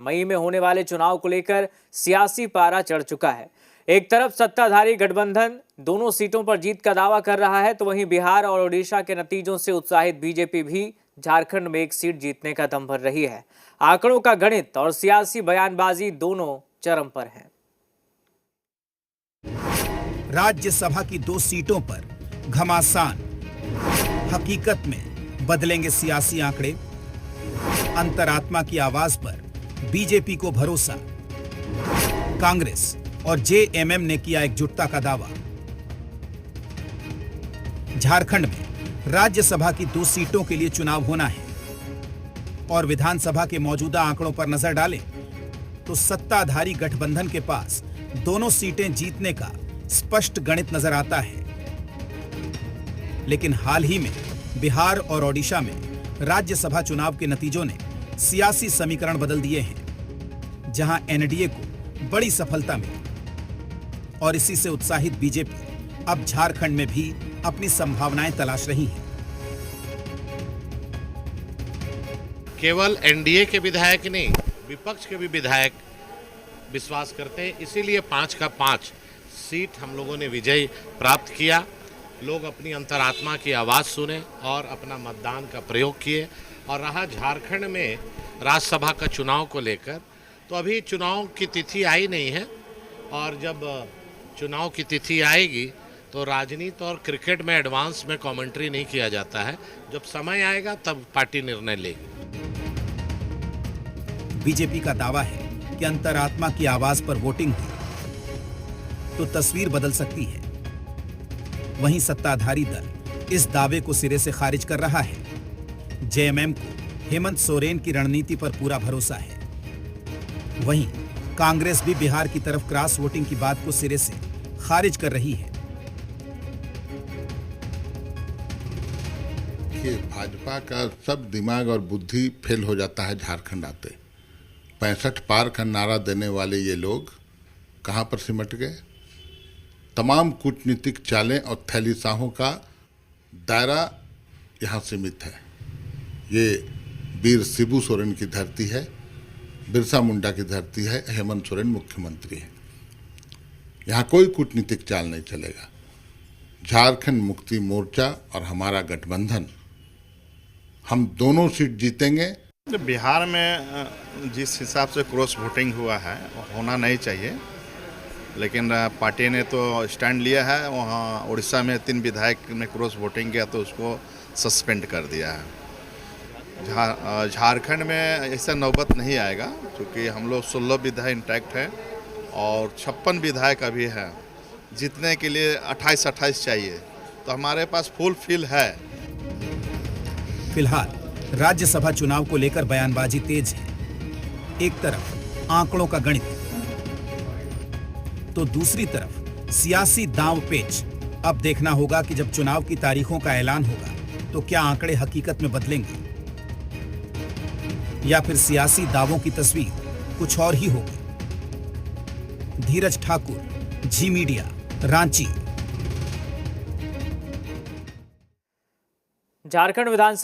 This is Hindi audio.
मई में होने वाले चुनाव को लेकर सियासी पारा चढ़ चुका है। एक तरफ सत्ताधारी गठबंधन दोनों सीटों पर जीत का दावा कर रहा है, तो वहीं बिहार और ओडिशा के नतीजों से उत्साहित बीजेपी भी झारखंड में एक सीट जीतने का दम भर रही है। आंकड़ों का गणित और सियासी बयानबाजी दोनों चरम पर हैं। राज्यसभा की 2 सीटों पर घमासान, हकीकत में बदलेंगे सियासी आंकड़े। अंतरात्मा की आवाज पर बीजेपी को भरोसा, कांग्रेस और जेएमएम ने किया एकजुटता का दावा। झारखंड में राज्यसभा की 2 सीटों के लिए चुनाव होना है और विधानसभा के मौजूदा आंकड़ों पर नजर डालें तो सत्ताधारी गठबंधन के पास दोनों सीटें जीतने का स्पष्ट गणित नजर आता है। लेकिन हाल ही में बिहार और ओडिशा में राज्यसभा चुनाव के नतीजों ने सियासी समीकरण बदल दिए हैं, जहां एनडीए को बड़ी सफलता मिली और इसी से उत्साहित बीजेपी अब झारखंड में भी अपनी संभावनाएं तलाश रही है। केवल एनडीए के विधायक नहीं, विपक्ष के भी विधायक विश्वास करते हैं, इसीलिए 5 का 5 सीट हम लोगों ने विजय प्राप्त किया। लोग अपनी अंतरात्मा की आवाज़ सुने और अपना मतदान का प्रयोग किए। और रहा झारखंड में राज्यसभा का चुनाव को लेकर, तो अभी चुनाव की तिथि आई नहीं है, और जब चुनाव की तिथि आएगी तो राजनीति और क्रिकेट में एडवांस में कमेंट्री नहीं किया जाता है। जब समय आएगा तब पार्टी निर्णय लेगी। बीजेपी का दावा है कि अंतरात्मा की आवाज पर वोटिंग हुई तो तस्वीर बदल सकती है। वहीं सत्ताधारी दल इस दावे को सिरे से खारिज कर रहा है। जेएमएम को हेमंत सोरेन की रणनीति पर पूरा भरोसा है। वहीं कांग्रेस भी बिहार की तरफ क्रॉस वोटिंग की बात को सिरे से खारिज कर रही है। कि भाजपा का सब दिमाग और बुद्धि फेल हो जाता है झारखंड आते। 65 पार का नारा देने वाले ये लोग कहां पर सिमट गए। तमाम कूटनीतिक चालें और थैलीसाहों का दायरा यहां सीमित है। ये वीर शिबू सोरेन की धरती है, बिरसा मुंडा की धरती है, हेमंत सोरेन मुख्यमंत्री है। यहाँ कोई कूटनीतिक चाल नहीं चलेगा। झारखंड मुक्ति मोर्चा और हमारा गठबंधन, हम दोनों सीट जीतेंगे। बिहार में जिस हिसाब से क्रॉस वोटिंग हुआ है होना नहीं चाहिए, लेकिन पार्टी ने तो स्टैंड लिया है। वहाँ उड़ीसा में 3 विधायक ने क्रॉस वोटिंग किया तो उसको सस्पेंड कर दिया है। झारखंड में ऐसा नौबत नहीं आएगा, क्योंकि हम लोग 16 विधायक इंटैक्ट है और 56 विधायक अभी है। जीतने के लिए 28 चाहिए, तो हमारे पास फुल फिल है। फिलहाल राज्यसभा चुनाव को लेकर बयानबाजी तेज है। एक तरफ आंकड़ों का गणित, तो दूसरी तरफ सियासी दांव पेच। अब देखना होगा कि जब चुनाव की तारीखों का ऐलान होगा तो क्या आंकड़े हकीकत में बदलेंगे या फिर सियासी दावों की तस्वीर कुछ और ही होगी। धीरज ठाकुर, जी मीडिया, रांची। झारखंड विधानसभा